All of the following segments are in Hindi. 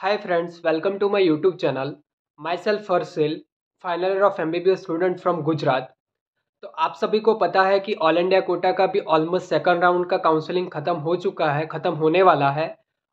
Hi friends, welcome to my YouTube channel. Myself Harshil, final year of MBBS student from Gujarat. तो आप सभी को पता है कि ऑल इंडिया कोटा का भी ऑलमोस्ट सेकंड राउंड का काउंसलिंग खत्म हो चुका है, खत्म होने वाला है।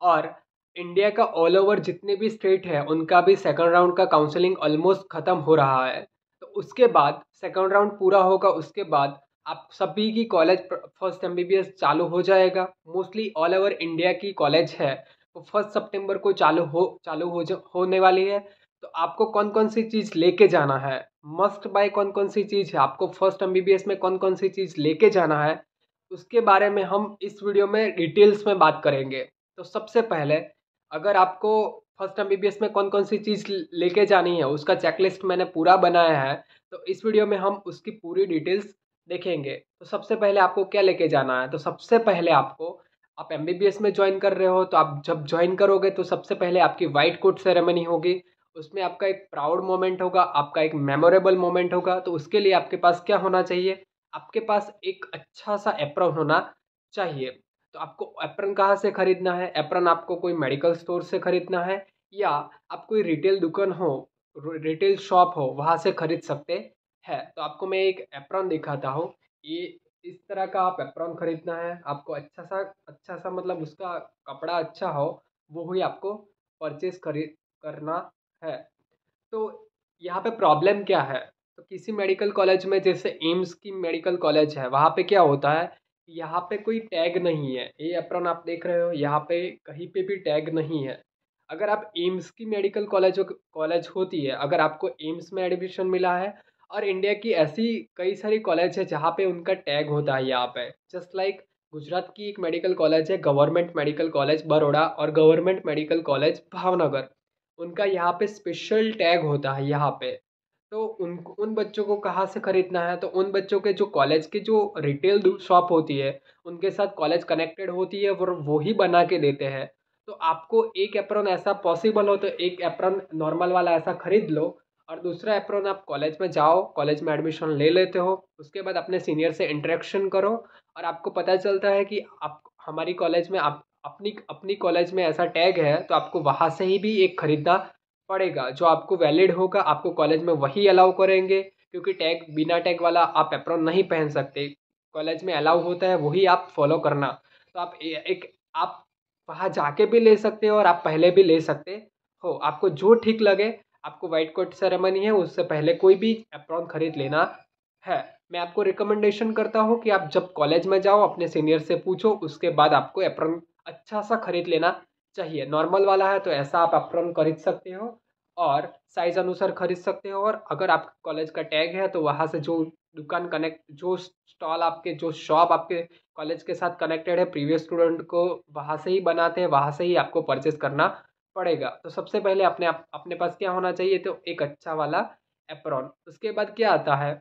और इंडिया का ऑल ओवर जितने भी स्टेट है उनका भी सेकंड राउंड का काउंसलिंग ऑलमोस्ट खत्म हो रहा है। तो उसके बाद सेकंड राउंड पूरा होगा, उसके बाद आप सभी की कॉलेज फर्स्ट एमबीबीएस चालू हो जाएगा। मोस्टली ऑल ओवर इंडिया की कॉलेज है वो 1 सितंबर को होने वाली है। तो आपको कौन कौन सी चीज़ लेके जाना है, मस्ट बाय कौन कौन सी चीज़ है, आपको फर्स्ट एमबीबीएस में कौन कौन सी चीज़ लेके जाना है, उसके बारे में हम इस वीडियो में डिटेल्स में बात करेंगे। तो सबसे पहले, अगर आपको फर्स्ट एमबीबीएस में कौन कौन सी चीज़ लेके जानी है उसका चेकलिस्ट मैंने पूरा बनाया है। तो इस वीडियो में हम उसकी पूरी डिटेल्स देखेंगे। तो सबसे पहले आपको क्या लेके जाना है, तो सबसे पहले आप एमबीबीएस में ज्वाइन कर रहे हो तो आप जब ज्वाइन करोगे तो सबसे पहले आपकी वाइट कोट सेरेमनी होगी। उसमें आपका एक प्राउड मोमेंट होगा, आपका एक मेमोरेबल मोमेंट होगा। तो उसके लिए आपके पास क्या होना चाहिए, आपके पास एक अच्छा सा एप्रन होना चाहिए। तो आपको एप्रन कहाँ से खरीदना है, एप्रन आपको कोई मेडिकल स्टोर से खरीदना है या आप कोई रिटेल दुकान हो, रिटेल शॉप हो, वहाँ से खरीद सकते हैं। तो आपको मैं एक एप्रन दिखाता हूँ। ये इस तरह का आप एप्रन खरीदना है आपको, अच्छा सा मतलब उसका कपड़ा अच्छा हो, वो ही आपको परचेज खरीद करना है। तो यहाँ पे प्रॉब्लम क्या है, तो किसी मेडिकल कॉलेज में जैसे एम्स की मेडिकल कॉलेज है, वहाँ पे क्या होता है, यहाँ पे कोई टैग नहीं है। ये एप्रन आप देख रहे हो, यहाँ पे कहीं पे भी टैग नहीं है। अगर आप एम्स की मेडिकल कॉलेज कॉलेज होती है, अगर आपको एम्स में एडमिशन मिला है और इंडिया की ऐसी कई सारी कॉलेज है जहाँ पे उनका टैग होता है यहाँ पे, जस्ट लाइक गुजरात की एक मेडिकल कॉलेज है गवर्नमेंट मेडिकल कॉलेज बड़ौदा और गवर्नमेंट मेडिकल कॉलेज भावनगर, उनका यहाँ पे स्पेशल टैग होता है यहाँ पे। तो उन बच्चों को कहाँ से खरीदना है, तो उन बच्चों के जो कॉलेज की जो रिटेल शॉप होती है उनके साथ कॉलेज कनेक्टेड होती है, वो ही बना के देते हैं। तो आपको एक एप्रन ऐसा पॉसिबल हो तो एक एप्रन नॉर्मल वाला ऐसा खरीद लो, और दूसरा एप्रन आप कॉलेज में जाओ, कॉलेज में एडमिशन ले लेते हो, उसके बाद अपने सीनियर से इंटरेक्शन करो और आपको पता चलता है कि आप हमारी कॉलेज में आप अपनी अपनी कॉलेज में ऐसा टैग है, तो आपको वहाँ से ही भी एक खरीदना पड़ेगा जो आपको वैलिड होगा। आपको कॉलेज में वही अलाउ करेंगे, क्योंकि टैग बिना टैग वाला आप एप्रन नहीं पहन सकते। कॉलेज में अलाउ होता है वही आप फॉलो करना। तो आप वहाँ जाके भी ले सकते हो और आप पहले भी ले सकते हो, आपको जो ठीक लगे। आपको वाइट कोट सेरेमनी है उससे पहले कोई भी एप्रॉन खरीद लेना है। मैं आपको रिकमेंडेशन करता हूँ कि आप जब कॉलेज में जाओ अपने सीनियर से पूछो, उसके बाद आपको एप्रॉन अच्छा सा खरीद लेना चाहिए। नॉर्मल वाला है तो ऐसा आप एप्रॉन खरीद सकते हो और साइज अनुसार खरीद सकते हो। और अगर आप कॉलेज का टैग है तो वहाँ से जो दुकान कनेक्ट, जो स्टॉल आपके, जो शॉप आपके कॉलेज के साथ कनेक्टेड है, प्रीवियस स्टूडेंट को वहाँ से ही बनाते हैं, वहाँ से ही आपको परचेज करना पड़ेगा। तो सबसे पहले अपने पास क्या होना चाहिए, तो एक अच्छा वाला एप्रॉन। उसके बाद क्या आता है,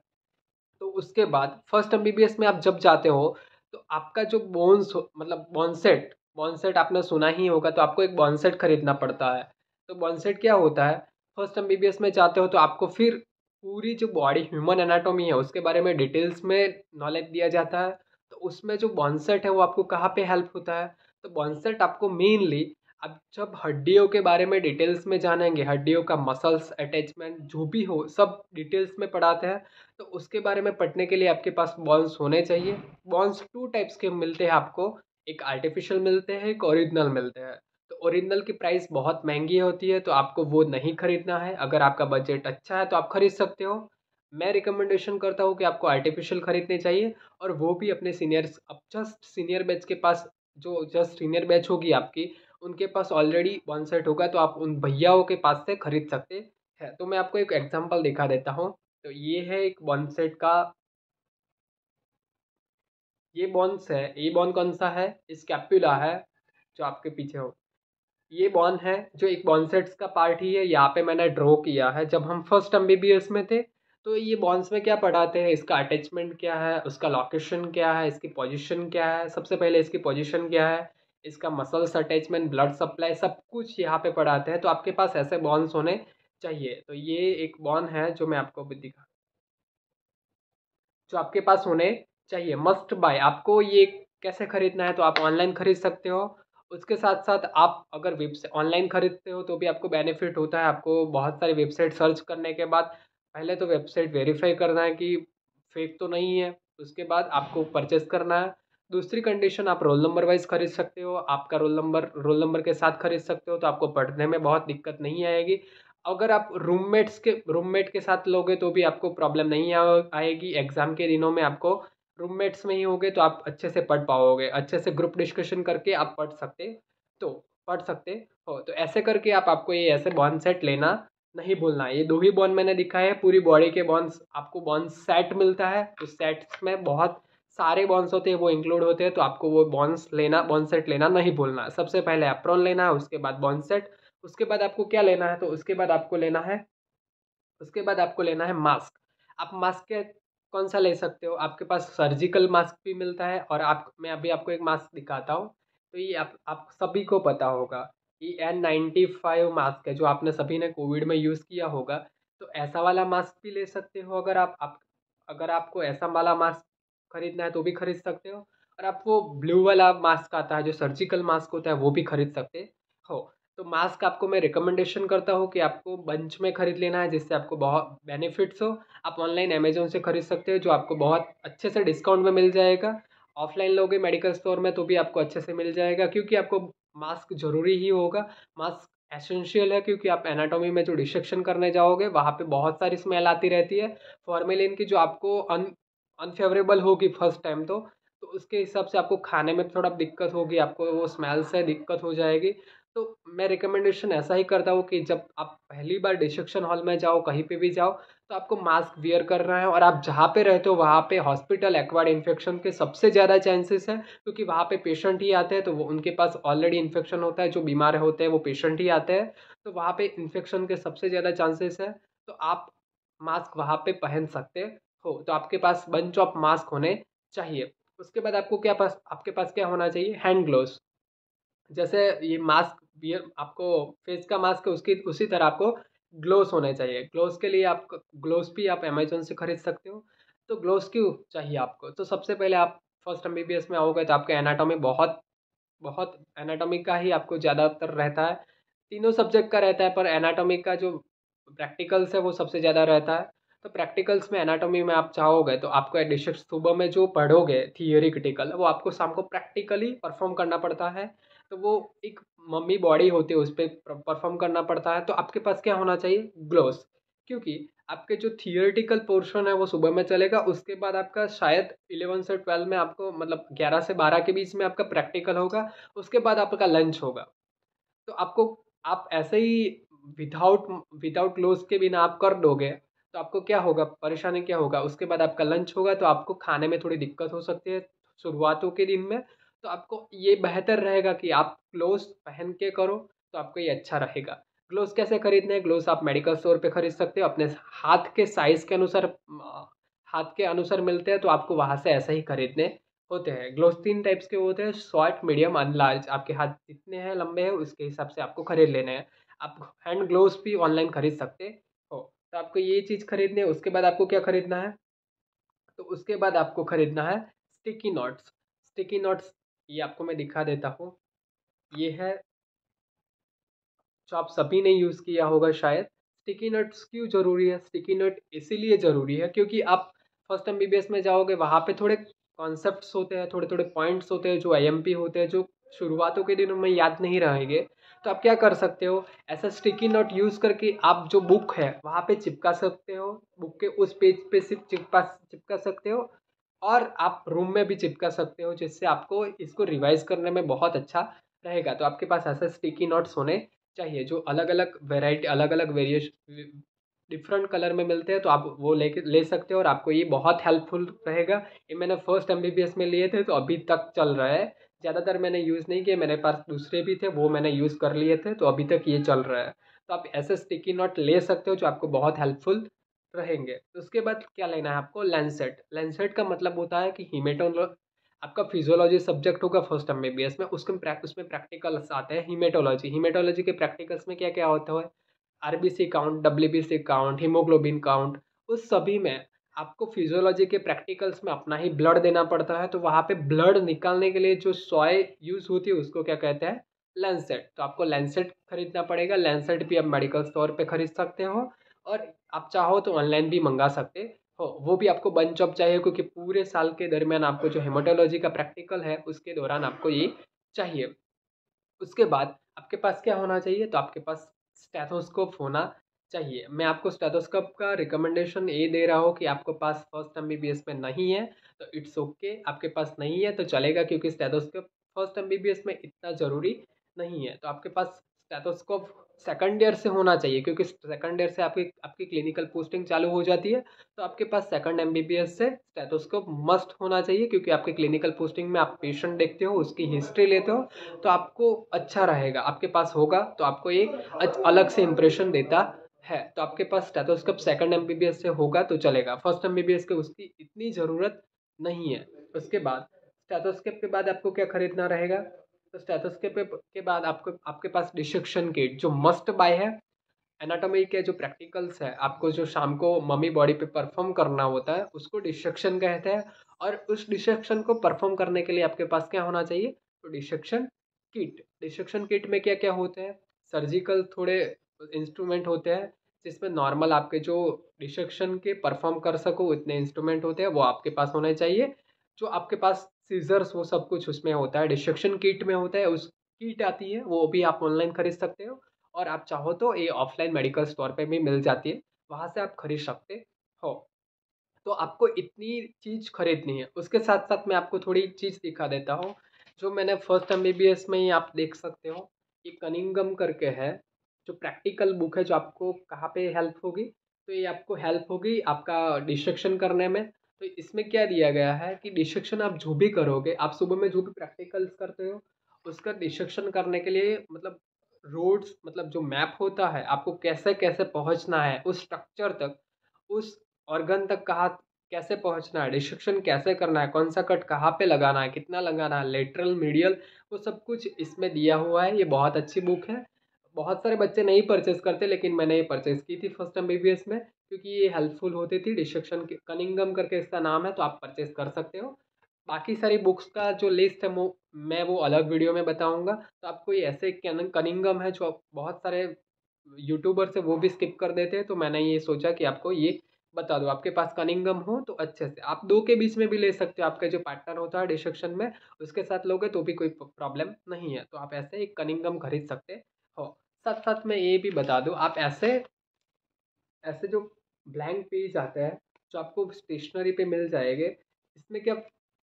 तो उसके बाद फर्स्ट एमबीबीएस में आप जब जाते हो तो आपका जो मतलब बॉन्सेट आपने सुना ही होगा, तो आपको एक बॉन्सेट खरीदना पड़ता है। तो बॉन्सेट क्या होता है, फर्स्ट एमबीबीएस में जाते हो तो आपको फिर पूरी जो बॉडी ह्यूमन एनाटॉमी है उसके बारे में डिटेल्स में नॉलेज दिया जाता है। तो उसमें जो बॉन्सेट है वो आपको कहाँ पे हेल्प होता है, तो बॉन्सेट आपको मेनली, अब जब हड्डियों के बारे में डिटेल्स में जानेंगे, हड्डियों का मसल्स अटैचमेंट जो भी हो सब डिटेल्स में पढ़ाते हैं। तो उसके बारे में पढ़ने के लिए आपके पास बॉन्स होने चाहिए। बॉन्स टू टाइप्स के मिलते हैं आपको, एक आर्टिफिशियल मिलते हैं, एक ओरिजिनल मिलते हैं। तो ओरिजिनल की प्राइस बहुत महंगी होती है, तो आपको वो नहीं खरीदना है। अगर आपका बजट अच्छा है तो आप खरीद सकते हो। मैं रिकमेंडेशन करता हूँ कि आपको आर्टिफिशियल खरीदने चाहिए, और वो भी अपने सीनियर्स, अब जस्ट सीनियर बैच के पास, जो जस्ट सीनियर बैच होगी आपकी, उनके पास ऑलरेडी वन सेट होगा, तो आप उन भैयाओं के पास से खरीद सकते हैं। तो मैं आपको एक एग्जांपल दिखा देता हूँ। तो ये है एक बॉन्ड सेट का, ये बॉन्स है, ये बॉन्ड कौन सा है, स्कैपुला है जो आपके पीछे हो। ये बॉन्ड है जो एक बॉन्ड सेट्स का पार्ट ही है, यहाँ पे मैंने ड्रॉ किया है। जब हम फर्स्ट एमबीबीएस में थे तो ये बॉन्ड्स में क्या पढ़ाते हैं, इसका अटैचमेंट क्या है, उसका लोकेशन क्या है, इसकी पोजीशन क्या है। सबसे पहले इसकी पोजीशन क्या है, इसका मसल्स अटैचमेंट, ब्लड सप्लाई, सब कुछ यहाँ पे पढ़ाते हैं। तो आपके पास ऐसे बॉन्ड्स होने चाहिए। तो ये एक बॉन्ड है जो मैं आपको अभी दिखा, जो आपके पास होने चाहिए, मस्ट बाय। आपको ये कैसे खरीदना है, तो आप ऑनलाइन खरीद सकते हो, उसके साथ साथ आप अगर वेबसाइट ऑनलाइन खरीदते हो तो भी आपको बेनिफिट होता है। आपको बहुत सारी वेबसाइट सर्च करने के बाद पहले तो वेबसाइट वेरीफाई करना है कि फेक तो नहीं है, उसके बाद आपको परचेस करना है। दूसरी कंडीशन, आप रोल नंबर वाइज खरीद सकते हो, आपका रोल नंबर के साथ खरीद सकते हो तो आपको पढ़ने में बहुत दिक्कत नहीं आएगी। अगर आप रूममेट के साथ लोगे तो भी आपको प्रॉब्लम नहीं आएगी। एग्जाम के दिनों में आपको रूममेट्स में ही होगे तो आप अच्छे से पढ़ पाओगे, अच्छे से ग्रुप डिस्कशन करके आप तो पढ़ सकते हो। तो ऐसे करके आपको ये ऐसे बॉन्ड सेट लेना नहीं भूलना है। ये 2 ही बॉन्ड मैंने दिखाए हैं, पूरी बॉडी के बॉन्ड्स आपको बॉन्ड सेट मिलता है। उस सेट्स में बहुत सारे बॉन्ड्स होते हैं, वो इंक्लूड होते हैं, तो आपको वो बॉन्ड सेट लेना नहीं भूलना। सबसे पहले एप्रॉन लेना है, उसके बाद बॉन्ड सेट। उसके बाद आपको क्या लेना है, तो उसके बाद आपको लेना है मास्क। आप मास्क के कौन सा ले सकते हो, आपके पास सर्जिकल मास्क भी मिलता है, और मैं अभी आपको एक मास्क दिखाता हूँ। तो ये आप सभी को पता होगा, ये N95 मास्क है जो आपने सभी ने कोविड में यूज़ किया होगा। तो ऐसा वाला मास्क भी ले सकते हो। अगर आपको ऐसा वाला मास्क खरीदना है तो भी खरीद सकते हो, और आप वो ब्लू वाला मास्क आता है जो सर्जिकल मास्क होता है वो भी खरीद सकते हो। तो मास्क आपको मैं रिकमेंडेशन करता हूँ कि आपको बंच में खरीद लेना है, जिससे आपको बहुत बेनिफिट्स हो। आप ऑनलाइन अमेजोन से खरीद सकते हो जो आपको बहुत अच्छे से डिस्काउंट में मिल जाएगा। ऑफलाइन लोगे मेडिकल स्टोर में तो भी आपको अच्छे से मिल जाएगा, क्योंकि आपको मास्क जरूरी ही होगा। मास्क एसेंशियल है, क्योंकि आप एनाटॉमी में जो डिसेक्शन करने जाओगे वहाँ पे बहुत सारी स्मेल आती रहती है फॉर्मेलिन की, जो आपको अनफेवरेबल होगी फर्स्ट टाइम तो उसके हिसाब से आपको खाने में थोड़ा दिक्कत होगी, आपको वो स्मेल से दिक्कत हो जाएगी। तो मैं रिकमेंडेशन ऐसा ही करता हूँ कि जब आप पहली बार डिसेक्शन हॉल में जाओ, कहीं पे भी जाओ, तो आपको मास्क वियर करना है। और आप जहाँ पे रहते हो वहाँ पे हॉस्पिटल एक्वायर्ड इन्फेक्शन के सबसे ज़्यादा चांसेस है, क्योंकि वहाँ पे पेशेंट ही आते हैं, तो वो उनके पास ऑलरेडी इन्फेक्शन होता है। जो बीमार होते हैं वो पेशेंट ही आते हैं, तो वहाँ पे इन्फेक्शन के सबसे ज़्यादा चांसेस है। तो आप मास्क वहाँ पे पहन सकते हो, तो आपके पास बंच ऑफ मास्क होने चाहिए। उसके बाद आपके पास क्या होना चाहिए, हैंड ग्लोव्स। जैसे ये मास्क बियर आपको फेस का मास्क है, उसकी उसी तरह आपको ग्लोव्स होने चाहिए। ग्लोव्स के लिए आप ग्लोव्स भी आप अमेजोन से खरीद सकते हो। तो ग्लोव्स क्यों चाहिए आपको, तो सबसे पहले आप फर्स्ट एमबीबीएस में आओगे तो आपके एनाटॉमी बहुत बहुत एनाटॉमी का ही आपको ज़्यादातर रहता है। तीनों सब्जेक्ट का रहता है, पर एनाटॉमी का जो प्रैक्टिकल्स है वो सबसे ज़्यादा रहता है। तो प्रैक्टिकल्स में एनाटॉमी में आप चाहोगे तो आपको एडिशन सुबह में जो पढ़ोगे थियोरी क्रिटिकल, वो आपको शाम को प्रैक्टिकली परफॉर्म करना पड़ता है। तो वो एक मम्मी बॉडी होती है, उस पर परफॉर्म करना पड़ता है। तो आपके पास क्या होना चाहिए, ग्लोव्स। क्योंकि आपके जो थियोरेटिकल पोर्शन है वो सुबह में चलेगा, उसके बाद आपका शायद 11 से 12 में आपको, मतलब 11 से 12 के बीच में आपका प्रैक्टिकल होगा। उसके बाद आपका लंच होगा। तो आप ऐसे ही विदाउट विदाउट ग्लोव्स के बिना आप कर दोगे तो आपको क्या होगा, परेशानी क्या होगा, उसके बाद आपका लंच होगा तो आपको खाने में थोड़ी दिक्कत हो सकती है शुरुआतों के दिन में। तो आपको ये बेहतर रहेगा कि आप ग्लोव्स पहन के करो, तो आपको ये अच्छा रहेगा। ग्लोव्स कैसे खरीदने हैं, ग्लोव्स आप मेडिकल स्टोर पे खरीद सकते हो, अपने हाथ के साइज के अनुसार हाथ के अनुसार मिलते हैं, तो आपको वहाँ से ऐसे ही खरीदने होते हैं। ग्लोव्स 3 टाइप्स के होते हैं, शॉर्ट, मीडियम, अनलार्ज। आपके हाथ जितने हैं लंबे हैं उसके हिसाब से आपको खरीद लेने हैं। आप हैंड ग्लोव्स भी ऑनलाइन खरीद सकते हो। तो आपको ये चीज़ खरीदनी है। उसके बाद आपको क्या खरीदना है, तो उसके बाद आपको खरीदना है स्टिकी नोट्स। स्टिकी नोट्स ये आपको मैं दिखा देता हूँ। ये है जो आप सभी ने यूज़ किया होगा शायद। स्टिकी नोट्स क्यों ज़रूरी है, स्टिकी नोट इसीलिए ज़रूरी है क्योंकि आप फर्स्ट एमबीबीएस में जाओगे, वहाँ पे थोड़े कॉन्सेप्ट्स होते हैं, थोड़े थोड़े पॉइंट्स होते हैं जो आईएमपी होते हैं, जो शुरुआतों के दिनों में याद नहीं रहेंगे। तो आप क्या कर सकते हो, ऐसा स्टिकी नोट यूज़ करके आप जो बुक है वहाँ पे चिपका सकते हो, बुक के उस पेज पे सिर्फ चिपका सकते हो, और आप रूम में भी चिपका सकते हो, जिससे आपको इसको रिवाइज करने में बहुत अच्छा रहेगा। तो आपके पास ऐसे स्टिकी नोट्स होने चाहिए जो अलग अलग वेराइटी, अलग अलग वेरिएशन, डिफरेंट कलर में मिलते हैं। तो आप वो ले सकते हो, और आपको ये बहुत हेल्पफुल रहेगा। ये मैंने फर्स्ट एमबीबीएस में लिए थे तो अभी तक चल रहा है। ज़्यादातर मैंने यूज़ नहीं किए, मेरे पास दूसरे भी थे, वो मैंने यूज़ कर लिए थे, तो अभी तक ये चल रहा है। तो आप ऐसे स्टिकी नोट ले सकते हो जो आपको बहुत हेल्पफुल रहेंगे। तो उसके बाद क्या लेना है आपको, लेंसेट। लेंसेट का मतलब होता है कि हीमेटोलो आपका फिजियोलॉजी सब्जेक्ट होगा फर्स्ट एमबीबीएस में, उसमें प्रैक्टिकल्स आते हैं। हीमेटोलॉजी हीमेटोलॉजी के प्रैक्टिकल्स में क्या क्या होता है, RBC count, WBC count, haemoglobin count, उस सभी में आपको फिजियोलॉजी के प्रैक्टिकल्स में अपना ही ब्लड देना पड़ता है, तो वहाँ पे ब्लड निकालने के लिए जो सॉय यूज़ होती है उसको क्या कहते हैं, लैंसेट। तो आपको लैंसेट खरीदना पड़ेगा। लैंसेट भी आप मेडिकल स्टोर पे खरीद सकते हो, और आप चाहो तो ऑनलाइन भी मंगा सकते हो। वो भी आपको बंच ऑफ चाहिए, क्योंकि पूरे साल के दरमियान आपको जो हेमाटोलॉजी का प्रैक्टिकल है उसके दौरान आपको ये चाहिए। उसके बाद आपके पास क्या होना चाहिए, तो आपके पास स्टेथोस्कोप होना चाहिए। मैं आपको स्टेथोस्कोप का रिकमेंडेशन ये दे रहा हूँ कि आपके पास फर्स्ट एमबीबीएस में नहीं है तो इट्स ओके, आपके पास नहीं है तो चलेगा, क्योंकि स्टेथोस्कोप फर्स्ट एमबीबीएस में इतना ज़रूरी नहीं है। तो आपके पास स्टेथोस्कोप सेकंड ईयर से होना चाहिए, क्योंकि सेकंड ईयर से आपकी आपकी क्लिनिकल पोस्टिंग चालू हो जाती है। तो आपके पास सेकंड एमबीबीएस से स्टेथोस्कोप मस्ट होना चाहिए, क्योंकि आपकी क्लिनिकल पोस्टिंग में आप पेशेंट देखते हो, उसकी हिस्ट्री लेते हो, तो आपको अच्छा रहेगा। आपके पास होगा तो आपको ये अलग से इम्प्रेशन देता है। तो आपके पास स्टेथोस्कोप सेकंड एमबीबीएस से होगा तो चलेगा, फर्स्ट एमबीबीएस के उसकी इतनी ज़रूरत नहीं है। उसके बाद स्टेथोस्कोप के बाद आपको क्या खरीदना रहेगा, तो स्टेथोस्कोप के बाद आपको आपके पास डिसेक्शन किट जो मस्ट बाय है। एनाटॉमी के जो प्रैक्टिकल्स है, आपको जो शाम को मम्मी बॉडी पे परफॉर्म करना होता है उसको डिसेक्शन कहते हैं। और उस डिसेक्शन को परफॉर्म करने के लिए आपके पास क्या होना चाहिए, तो डिसेक्शन किट। डिसेक्शन किट में क्या क्या होते हैं, सर्जिकल थोड़े इंस्ट्रूमेंट होते हैं, जिसमें नॉर्मल आपके जो डिसेक्शन के परफॉर्म कर सको उतने इंस्ट्रूमेंट होते हैं, वो आपके पास होने चाहिए। जो आपके पास सीजर्स वो सब कुछ उसमें होता है, डिसेक्शन किट में होता है। उस किट आती है, वो भी आप ऑनलाइन खरीद सकते हो, और आप चाहो तो ये ऑफलाइन मेडिकल स्टोर पे भी मिल जाती है, वहाँ से आप खरीद सकते हो। तो आपको इतनी चीज़ खरीदनी है। उसके साथ साथ मैं आपको थोड़ी चीज़ दिखा देता हूँ, जो मैंने फर्स्ट एमबीबीएस में ही आप देख सकते हो। ये कनिंगम करके है, जो प्रैक्टिकल बुक है, जो आपको कहाँ पे हेल्प होगी, तो ये आपको हेल्प होगी आपका डिसेक्शन करने में। तो इसमें क्या दिया गया है कि डिसेक्शन आप जो भी करोगे, आप सुबह में जो भी प्रैक्टिकल्स करते हो उसका डिसेक्शन करने के लिए, मतलब रोड्स, मतलब जो मैप होता है, आपको कैसे कैसे पहुंचना है उस स्ट्रक्चर तक, उस ऑर्गन तक, कहाँ कैसे पहुंचना है, डिसेक्शन कैसे करना है, कौन सा कट कहाँ पे लगाना है, कितना लगाना है, लेटरल मीडियल, वो सब कुछ इसमें दिया हुआ है। ये बहुत अच्छी बुक है। बहुत सारे बच्चे नहीं परचेज करते, लेकिन मैंने ये परचेज की थी फर्स्ट एमबीबीएस में, क्योंकि ये हेल्पफुल होती थी। डिसेक्शन के कनिंगम करके इसका नाम है, तो आप परचेज कर सकते हो। बाकी सारी बुक्स का जो लिस्ट है वो मैं वो अलग वीडियो में बताऊंगा। तो आपको ये ऐसे कनिंगम है जो बहुत सारे यूट्यूबर से वो भी स्किप कर देते हैं, तो मैंने ये सोचा कि आपको ये बता दो। आपके पास कनिंगम हो तो अच्छे से आप दो के बीच में भी ले सकते हो, आपका जो पार्टनर होता है डिसेक्शन में उसके साथ लोगे तो भी कोई प्रॉब्लम नहीं है। तो आप ऐसे एक कनिंगम खरीद सकते हो। साथ साथ में ये भी बता दूं, आप ऐसे ऐसे जो ब्लैंक पेज आते हैं जो आपको स्टेशनरी पे मिल जाएंगे, इसमें क्या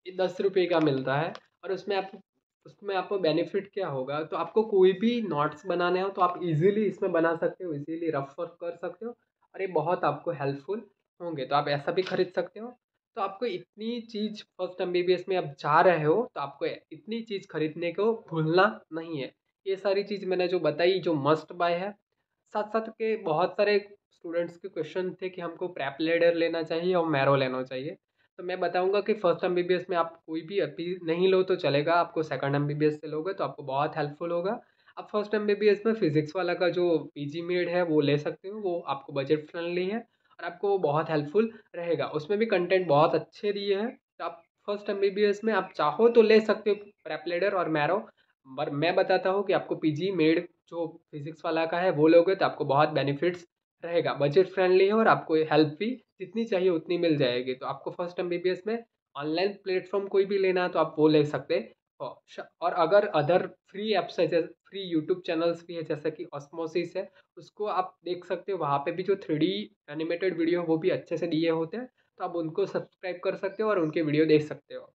10 रुपये का मिलता है, और उसमें आपको बेनिफिट क्या होगा, तो आपको कोई भी नोट्स बनाने हो तो आप इजीली इसमें बना सकते हो, इजीली रफ वर्क कर सकते हो, और ये बहुत आपको हेल्पफुल होंगे। तो आप ऐसा भी खरीद सकते हो। तो आपको इतनी चीज़ फर्स्ट एमबीबीएस में आप जा रहे हो तो आपको इतनी चीज़ खरीदने को भूलना नहीं है। ये सारी चीज़ मैंने जो बताई जो मस्ट बाय है। साथ साथ के बहुत सारे स्टूडेंट्स के क्वेश्चन थे कि हमको प्रेप लेडर लेना चाहिए और मैरो लेना चाहिए। तो मैं बताऊंगा कि फर्स्ट एमबीबीएस में आप कोई भी अभी नहीं लो तो चलेगा, आपको सेकंड एमबीबीएस से लोगे तो आपको बहुत हेल्पफुल होगा। आप फर्स्ट एमबीबीएस में फिजिक्स वाला का जो पीजी मेड है वो ले सकते हो, वो आपको बजट फ्रेंडली है और आपको वो बहुत हेल्पफुल रहेगा। उसमें भी कंटेंट बहुत अच्छे दिए हैं। तो आप फर्स्ट एमबीबीएस में आप चाहो तो ले सकते हो प्रेप लेडर और मैरो, पर मैं बताता हूँ कि आपको पीजी मेड जो फिजिक्स वाला का है वो लोगे तो आपको बहुत बेनिफिट्स रहेगा, बजट फ्रेंडली है और आपको हेल्प भी जितनी चाहिए उतनी मिल जाएगी। तो आपको फर्स्ट एमबीबीएस में ऑनलाइन प्लेटफॉर्म कोई भी लेना है तो आप वो ले सकते हो। और अगर अदर फ्री ऐप्स है, जैसे फ्री यूट्यूब चैनल्स भी है जैसे कि ऑस्मोसिस है, उसको आप देख सकते हो। वहाँ पे भी जो 3D एनिमेटेड वीडियो वो भी अच्छे से दिए होते हैं, तो आप उनको सब्सक्राइब कर सकते हो और उनके वीडियो देख सकते हो।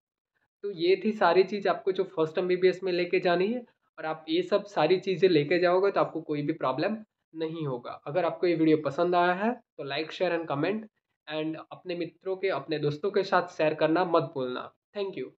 तो ये थी सारी चीज़ आपको जो फर्स्ट एमबीबीएस में लेके जानी है, और आप ये सब सारी चीज़ें लेके जाओगे तो आपको कोई भी प्रॉब्लम नहीं होगा। अगर आपको ये वीडियो पसंद आया है तो like share and comment, and अपने मित्रों के अपने दोस्तों के साथ शेयर करना मत भूलना। Thank you.